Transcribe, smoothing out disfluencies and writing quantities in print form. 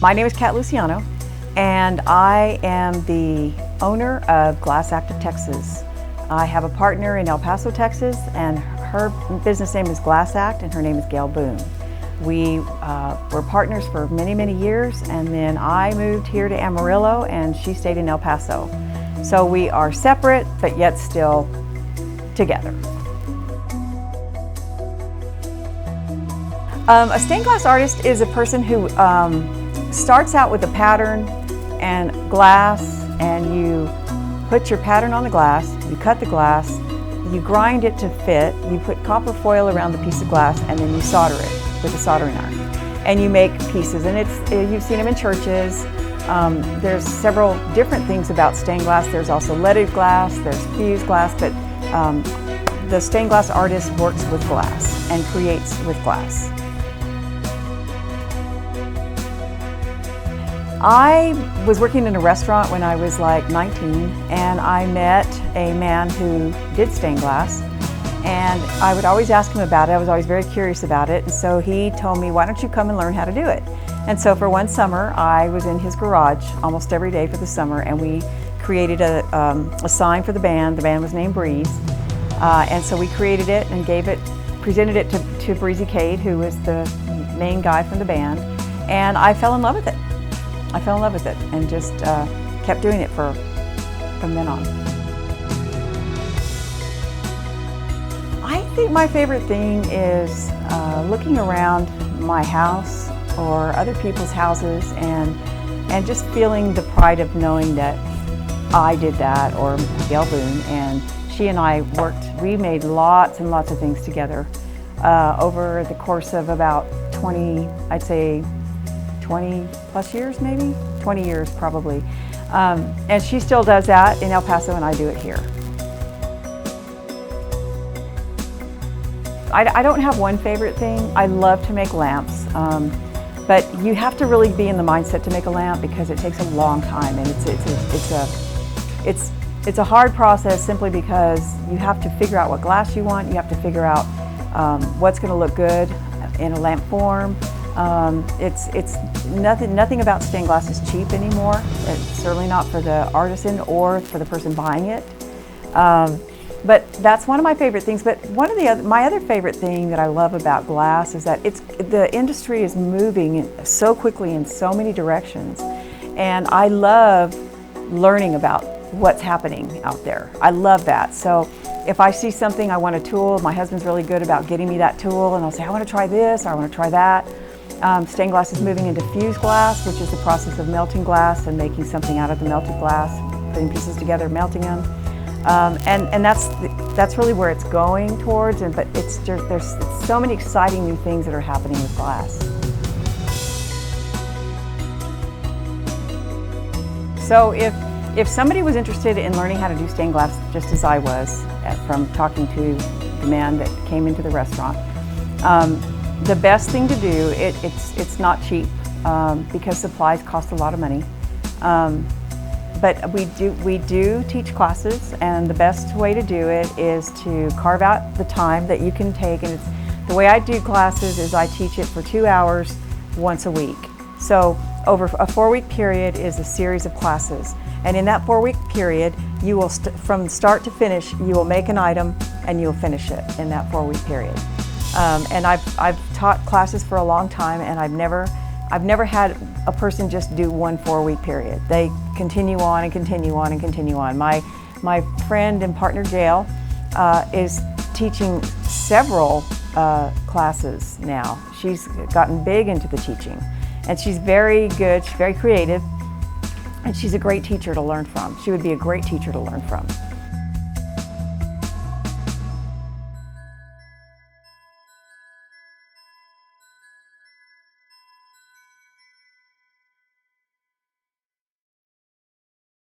My name is Luciano, and I am the owner of Amarillo Texas. I have a partner in El Paso, Texas, and her business name is Glass Act, and her name is Gail Boone. We were partners for many, many years, and then I moved here to Amarillo, and she stayed in El Paso. So we are separate, but yet still together. A stained glass artist is a person who starts out with a pattern and glass, and you put your pattern on the glass, you cut the glass, you grind it to fit, you put copper foil around the piece of glass, and then you solder it with a soldering iron. And you make pieces, and you've seen them in churches. There's several different things about stained glass. There's also leaded glass, there's fused glass, but the stained glass artist works with glass and creates with glass. I was working in a restaurant when I was like 19, and I met a man who did stained glass, and I would always ask him about it. I was always very curious about it, and so he told me, why don't you come and learn how to do it? And so for one summer, I was in his garage almost every day for the summer, and we created a sign for the band. The band was named Breeze, and so we created it and presented it to Breezy Cade, who was the main guy from the band, and I fell in love with it. I fell in love with it and just kept doing it from then on. I think my favorite thing is looking around my house or other people's houses and just feeling the pride of knowing that I did that, or Gail Boone, and she and I we made lots and lots of things together over the course of about 20 plus years, maybe 20 years probably, and she still does that in El Paso, and I do it here. I don't have one favorite thing. I love to make lamps, but you have to really be in the mindset to make a lamp because it takes a long time, and it's a hard process simply because you have to figure out what glass you want. You have to figure out what's going to look good in a lamp form. It's nothing about stained glass is cheap anymore. It's certainly not for the artisan or for the person buying it. But that's one of my favorite things. But my other favorite thing that I love about glass is that the industry is moving so quickly in so many directions, and I love learning about what's happening out there. I love that. So if I see something, I want a tool, my husband's really good about getting me that tool, and I'll say, I want to try this, or I want to try that. Stained glass is moving into fused glass, which is the process of melting glass and making something out of the melted glass, putting pieces together, melting them, and that's really where it's going towards. But there's so many exciting new things that are happening with glass. So if somebody was interested in learning how to do stained glass, just as I was, from talking to the man that came into the restaurant, the best thing to do, it's not cheap because supplies cost a lot of money, but we do teach classes, and the best way to do it is to carve out the time that you can take. And the way I do classes is I teach it for 2 hours once a week. So over a 4-week period is a series of classes, and in that 4-week period, you will from start to finish, you will make an item and you'll finish it in that 4-week period. And I've taught classes for a long time, and I've never had a person just do one 4-week period. They continue on and continue on and continue on. My friend and partner Gail is teaching several classes now. She's gotten big into the teaching, and she's very good. She's very creative, and she's a great teacher to learn from. She would be a great teacher to learn from.